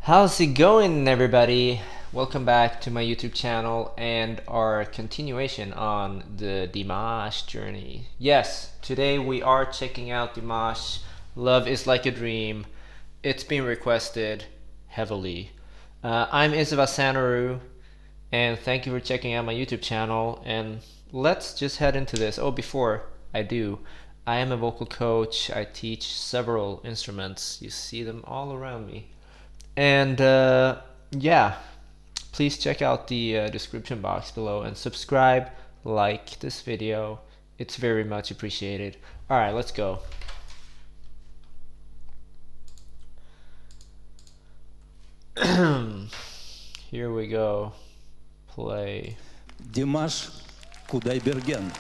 How's it going, everybody? Welcome back to my YouTube channel and our continuation on the Dimash journey. Yes, today we are checking out Dimash Love is Like a Dream. It's been requested heavily. I'm Isivaa Sanaru, and thank you for checking out my YouTube channel. And let's just head into this. Oh, before I do, I am a vocal coach. I teach several instruments. You see them all around me. And yeah, please check out the description box below and subscribe, like this video. It's very much appreciated. Alright, let's go. Here we go. Play. Dimash Kudaibergen.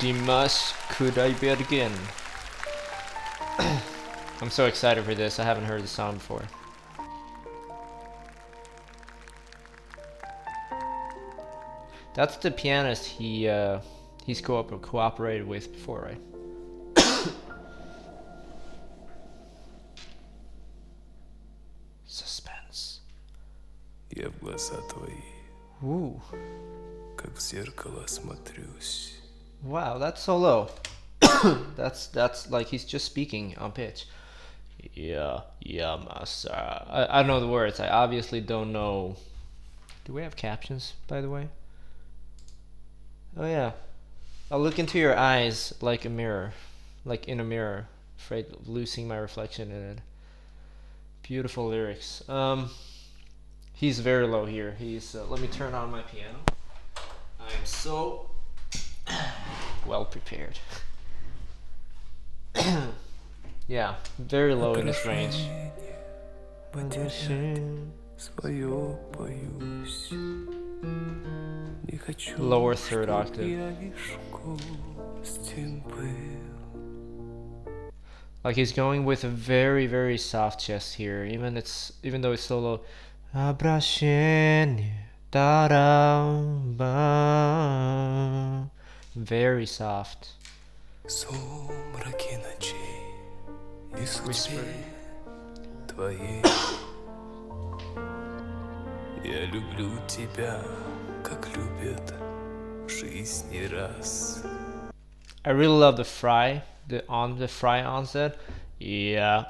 Dimash Kudaibergen. I'm so excited for this. I haven't heard the song before. That's the pianist he's cooperated with before, right? Suspense. Я в глаза твои, Ooh. как в зеркало смотрюсь. Wow, that's so low. that's like he's just speaking on pitch. Yeah, massa. I don't know the words. I obviously don't know. Do we have captions, by the way? Oh yeah. I'll look into your eyes like a mirror. Like in a mirror. Afraid of losing my reflection in it. Beautiful lyrics. He's very low here. He's let me turn on my piano. I'm so well prepared. Yeah, very low in this range. Свое боюсь. Не хочу, Lower third octave. я лишь гостем был. Like he's going with a very soft chest here, even though it's so low. Обращение, та-дам-бам. Very soft. Сумраки ночей и Whisper. судьбе твоей. Я люблю тебя, как любят в жизни раз. I really love the fry, the fry onset. Yeah,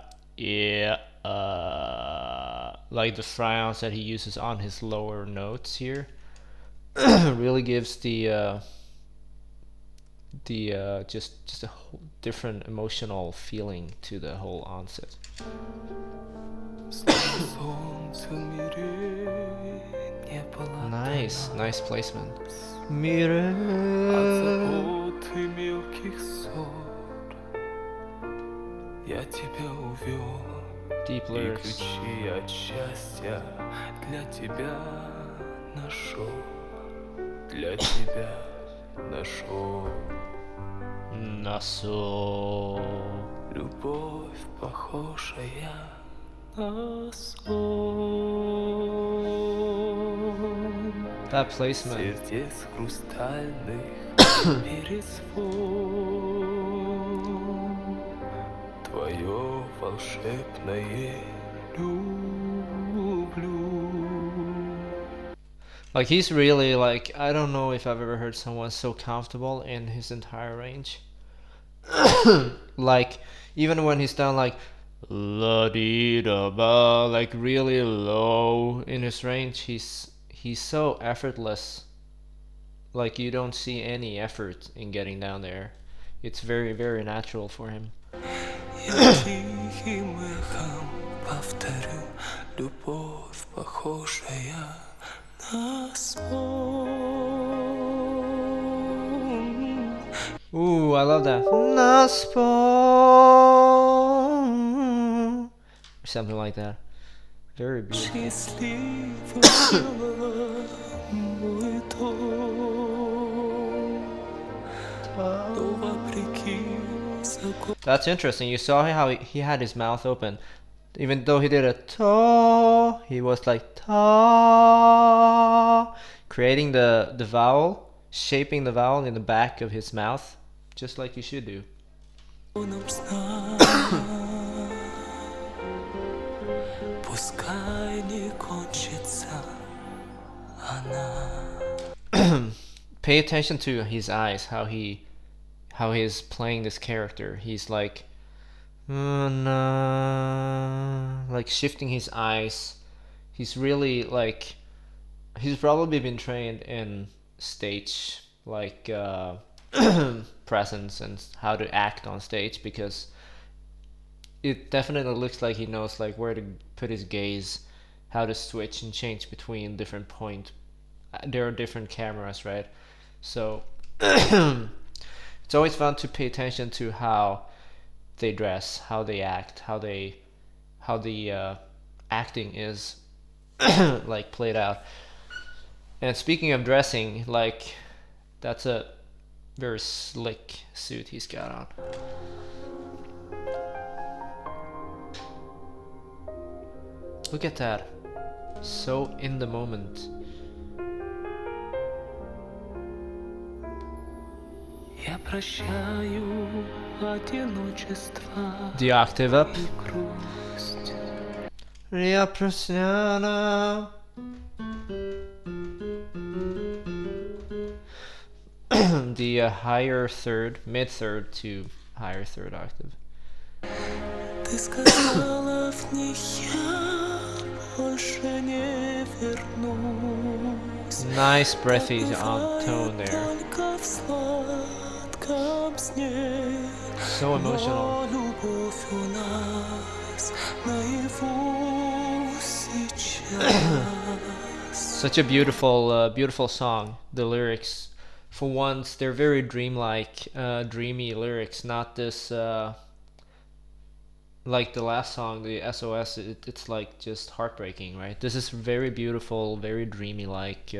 like the fry onset he uses on his lower notes here. Really gives the just a whole different emotional feeling to the whole onset. Солнце в мире не было. Nice placement. От Mirror. забот и мелких ссор я тебя увел. Deep И lyrics. ключи от счастья для тебя нашел. Для тебя нашел. Naso. Любовь, похожая на сон. That placement. Сердец хрустальных перезвон. Твое волшебное люблю. Like he's really like, I don't know if I've ever heard someone so comfortable in his entire range. Like even when he's down like la dee da ba, like really low in his range, he's so effortless. Like you don't see any effort in getting down there. It's very natural for him. Я тихим эхом повторю. Любовь, похожая на сон. Ooh, I love that. Naspon. Something like that. Very beautiful. Счастливым сделала мой дом. Но вопреки закону. That's interesting. You saw how he had his mouth open. Even though he did a ta, he was like ta, creating the vowel, shaping the vowel in the back of his mouth, just like you should do. пускай не кончится она. Pay attention to his eyes, how he's playing this character. He's like like shifting his eyes. He's really like, he's probably been trained in stage like presence and how to act on stage, because it definitely looks like he knows like where to put his gaze, how to switch and change between different point. There are different cameras, right? So it's always fun to pay attention to how they dress, how they act, how the acting is like played out. And speaking of dressing, like, that's a very slick suit he's got on. Look at that. So in the moment. Я прощаю одиночество The octave up. и грусть. Я прощаю. The higher third, mid third to higher third octave. Ты сказала в них я больше не вернусь. Nice breathy on tone there. Только в сладком сне. So emotional. Но любовь у нас наяву сейчас. Such a beautiful, beautiful song. The lyrics, for once, they're very dreamlike, dreamy lyrics. Not this, like the last song, the SOS. It's like just heartbreaking, right? This is very beautiful, very dreamy-like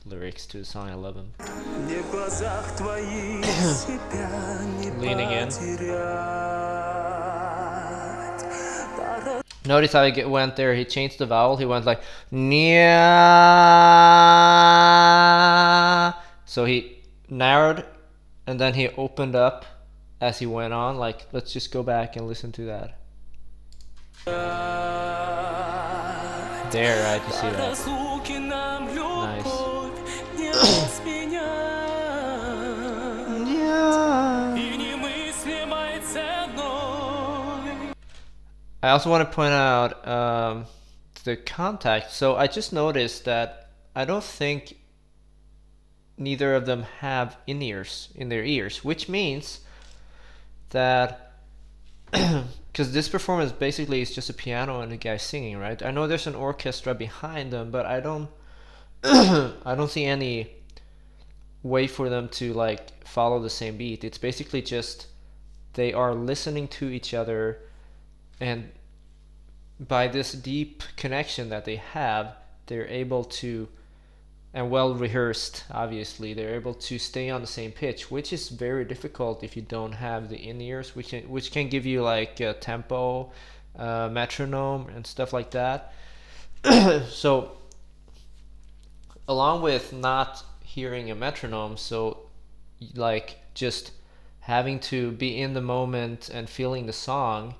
lyrics to song 11. Мне в глазах твоих себя не Leaning in. потерять. Notice how he went there. He changed the vowel. He went like nya. So he narrowed, and then he opened up as he went on. Like, let's just go back and listen to that. There, right? You see that? Разлуки нам Nice. любовь не разменять. И немыслимой ценой. I also want to point out the contact. So I just noticed that I don't think neither of them have in-ears in their ears, which means that because this performance basically is just a piano and a guy singing, right? I know there's an orchestra behind them, but I don't I don't see any way for them to like follow the same beat. It's basically just they are listening to each other, and by this deep connection that they have, they're able to, and well rehearsed, obviously, they're able to stay on the same pitch, which is very difficult if you don't have the in-ears, which can give you like a tempo, metronome, and stuff like that. So, along with not hearing a metronome, so like just having to be in the moment and feeling the song,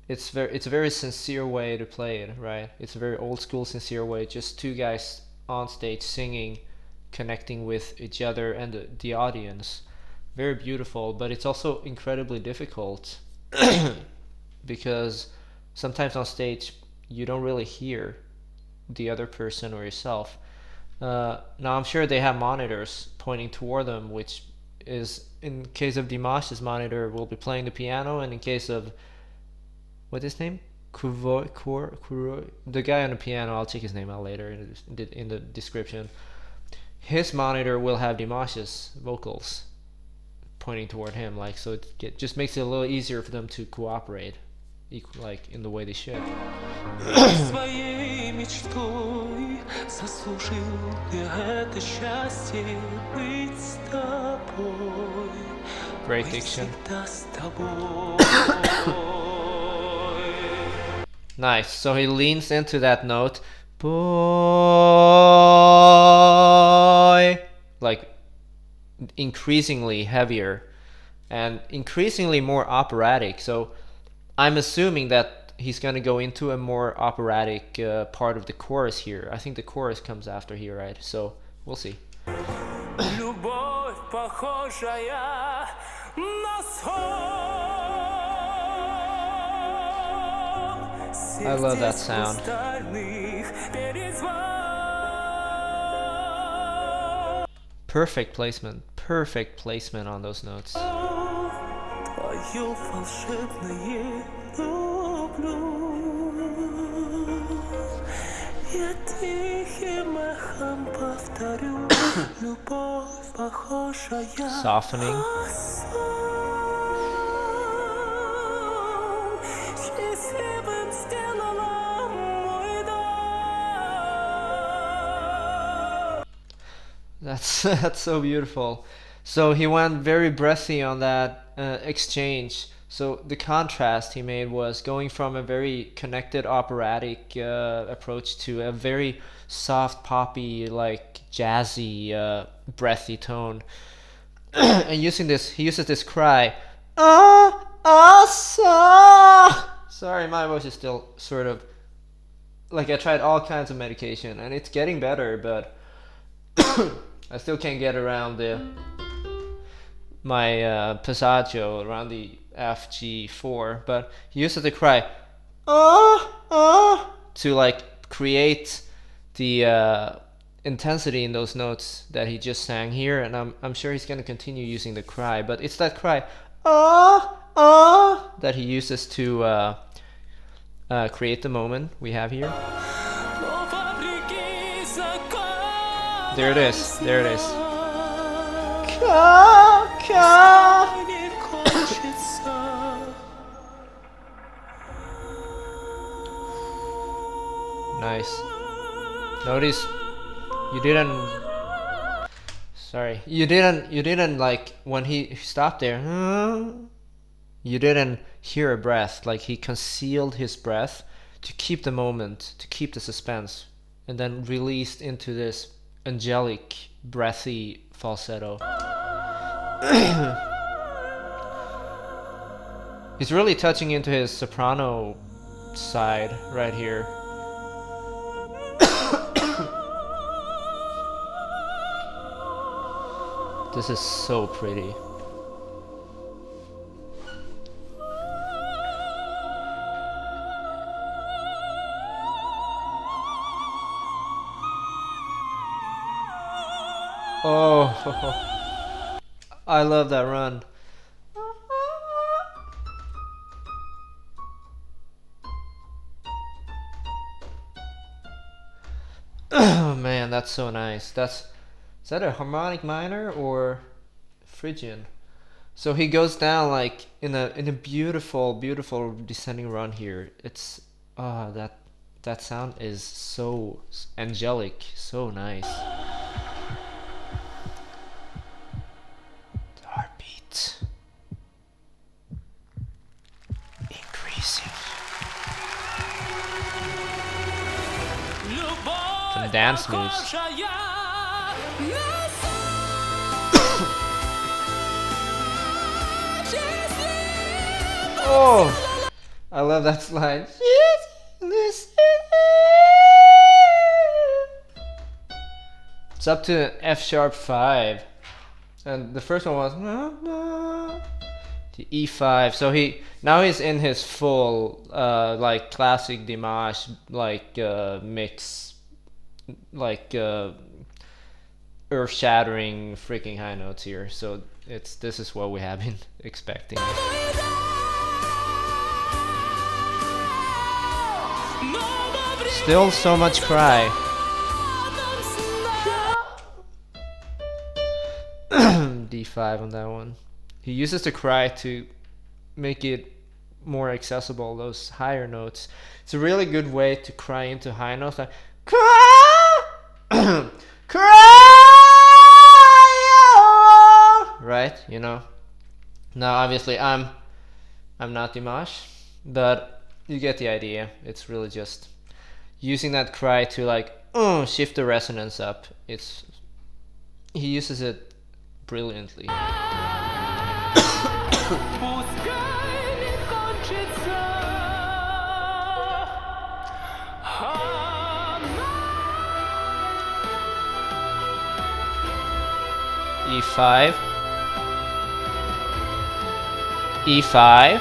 it's a very sincere way to play it, right? It's a very old school sincere way, just two guys on stage singing, connecting with each other and the audience. Very beautiful, but it's also incredibly difficult because sometimes on stage you don't really hear the other person or yourself. Now I'm sure they have monitors pointing toward them, which is, in case of Dimash's monitor, will be playing the piano, and in case of what's his name? The guy on the piano, I'll check his name out later in the description. His monitor will have Dimash's vocals pointing toward him, like, so it just makes it a little easier for them to cooperate, like in the way they should. Своей мечтой заслужил я это счастье быть с тобой. Great diction. Всегда с тобой. Nice. So he leans into that note, boy, like increasingly heavier and increasingly more operatic. So I'm assuming that he's gonna go into a more operatic part of the chorus here. I think the chorus comes after here, right? So we'll see. Любовь, похожая на сон. I love that sound. Perfect placement on those notes. Твое волшебное люблю. Я тихим эхом повторю. Любовь, похожая Softening. на сон. Счастливым сделала мой дом. That's so beautiful. So he went very breathy on that exchange. So the contrast he made was going from a very connected operatic approach to a very soft poppy, like jazzy, breathy tone. And he uses this cry. Sorry, my voice is still sort of like I tried all kinds of medication and it's getting better, but I still can't get around my passaggio around the F G4, but he uses the cry to like create the intensity in those notes that he just sang here, and I'm sure he's gonna continue using the cry, but it's that cry that he uses to create the moment we have here. There it is. There it is. Nice. Notice you didn't like when he stopped there. You didn't hear a breath. Like he concealed his breath to keep the moment, to keep the suspense, and then released into this angelic, breathy falsetto. He's really touching into his soprano side right here. This is so pretty. Oh, I love that run. Oh man, that's so nice. Is that a harmonic minor or Phrygian? So he goes down like in a beautiful descending run here. It's that sound is so angelic, so nice. The heartbeat increasing. Some dance moves. Oh, I love that slide. It's up to F#5, and the first one was the E5. So now he's in his full like classic Dimash like mix, like earth-shattering freaking high notes here. So this is what we have been expecting. Still so much cry. D5 on that one. He uses the cry to make it more accessible, those higher notes. It's a really good way to cry into high notes, like cry, cry, right? You know. Now, obviously, I'm not Dimash, but you get the idea. It's really just using that cry to like shift the resonance up. He uses it brilliantly. E5, E5,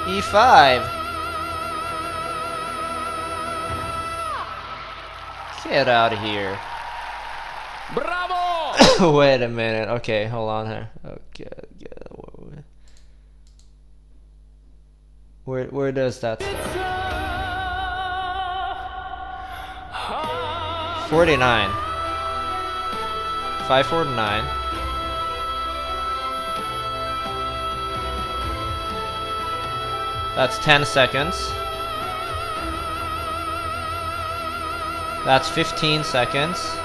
E5. Get out of here. Bravo! Wait a minute. Okay, hold on here. Okay, where does that start? 49. 549. That's 10 seconds. That's 15 seconds.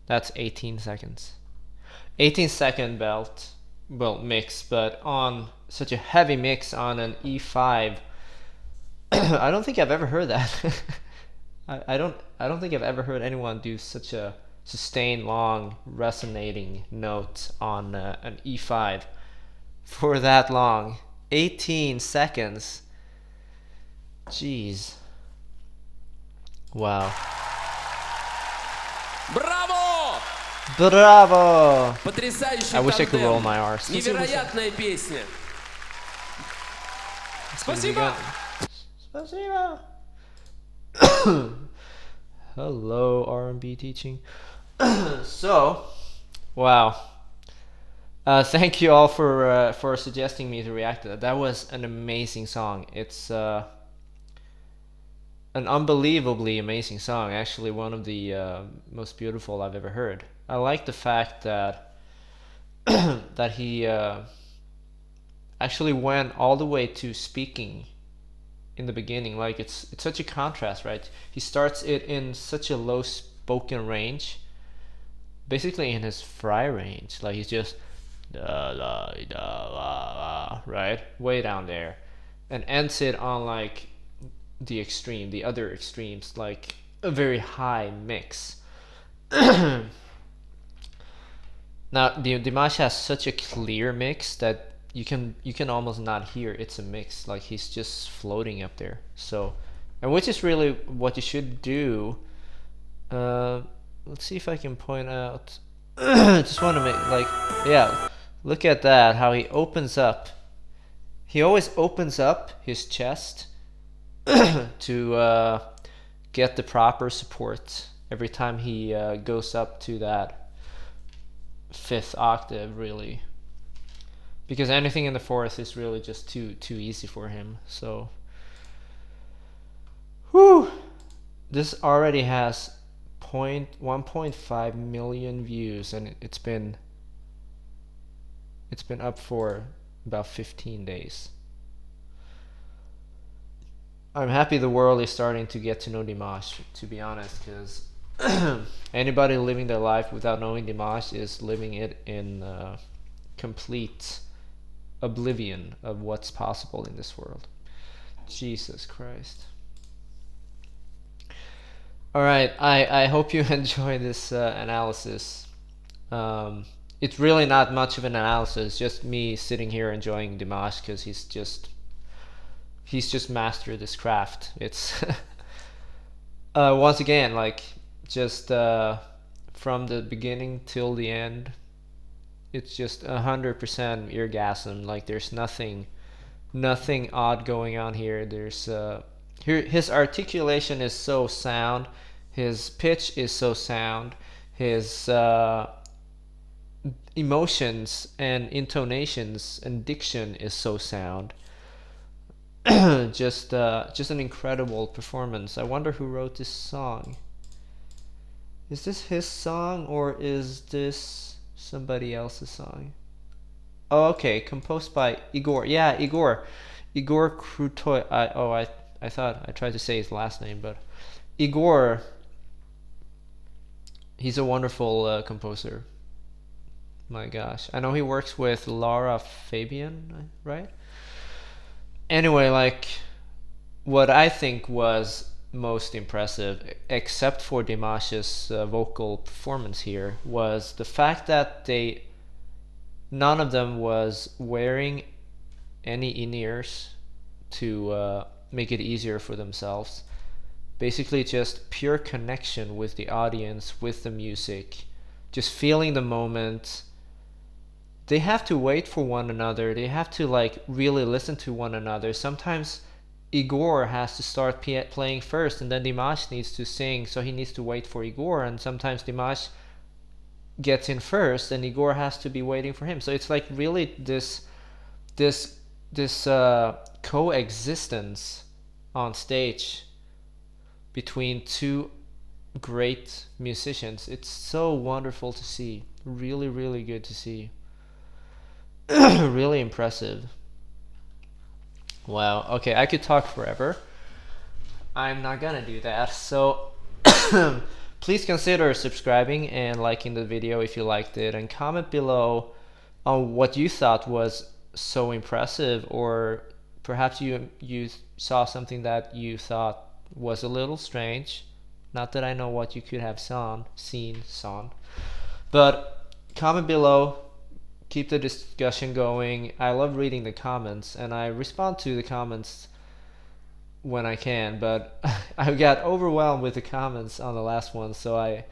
That's 18 seconds. 18-second belt, well, mix, but on such a heavy mix on an E5. I don't think I've ever heard that. I don't think I've ever heard anyone do such a sustained, long, resonating note on an E5 for that long. 18 seconds. Jeez. Wow. Браво! Bravo! Потрясающий I wish I could roll тандем. my R's. Невероятная песня. Спасибо! Spasiba. Hello, R&B teaching. So, wow. Thank you all for suggesting me to react to that. That was an amazing song. It's an unbelievably amazing song. Actually, one of the most beautiful I've ever heard. I like the fact that that he actually went all the way to speaking in the beginning. Like it's such a contrast, right? He starts it in such a low spoken range, basically in his fry range. Like he's just da da da la la, right, way down there, and ends it on like the other extremes, like a very high mix. Now, Dimash has such a clear mix that you can almost not hear it's a mix. Like he's just floating up there. So, and which is really what you should do. Let's see if I can point out. Just want to make like, yeah. Look at that. How he opens up. He always opens up his chest to get the proper support every time he goes up to that fifth octave, really, because anything in the fourth is really just too easy for him. So, whew, this already has 1.5 million views, and it's been up for about 15 days. I'm happy the world is starting to get to know Dimash, to be honest, because anybody living their life without knowing Dimash is living it in complete oblivion of what's possible in this world. Jesus Christ. Alright, I hope you enjoy this analysis. It's really not much of an analysis, just me sitting here enjoying Dimash, because he's just mastered this craft. It's once again, like, just from the beginning till the end, it's just 100% orgasm. Like there's nothing odd going on here. There's his articulation is so sound, his pitch is so sound, his emotions and intonations and diction is so sound. just an incredible performance. I wonder who wrote this song. Is this his song or is this somebody else's song? Oh, okay, composed by Igor. Yeah, Igor Krutoy. I thought I tried to say his last name, but Igor. He's a wonderful composer. My gosh, I know he works with Laura Fabian, right? Anyway, like, what I think was most impressive, except for Dimash's vocal performance here, was the fact that none of them was wearing any in-ears to make it easier for themselves. basically just pure connection with the audience, with the music, just feeling the moment. They have to wait for one another. They have to like really listen to one another. Sometimes Igor has to start playing first, and then Dimash needs to sing, so he needs to wait for Igor. And sometimes Dimash gets in first, and Igor has to be waiting for him. So it's like really this coexistence on stage between two great musicians. It's so wonderful to see. Really, really good to see. Really impressive. Wow. Okay, I could talk forever. I'm not gonna do that. So please consider subscribing and liking the video if you liked it, and comment below on what you thought was so impressive, or perhaps you saw something that you thought was a little strange. Not that I know what you could have seen, but comment below. Keep the discussion going. I love reading the comments, and I respond to the comments when I can, but I got overwhelmed with the comments on the last one, so I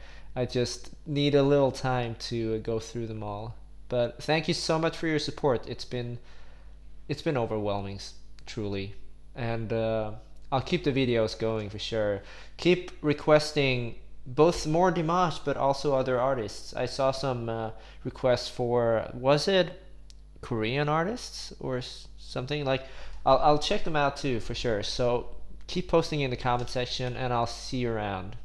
just need a little time to go through them all. But thank you so much for your support. It's been overwhelming, truly, and I'll keep the videos going for sure. Keep requesting both more Dimash, but also other artists. I saw some requests for, was it Korean artists or something? Like, I'll check them out too for sure. So keep posting in the comment section, and I'll see you around.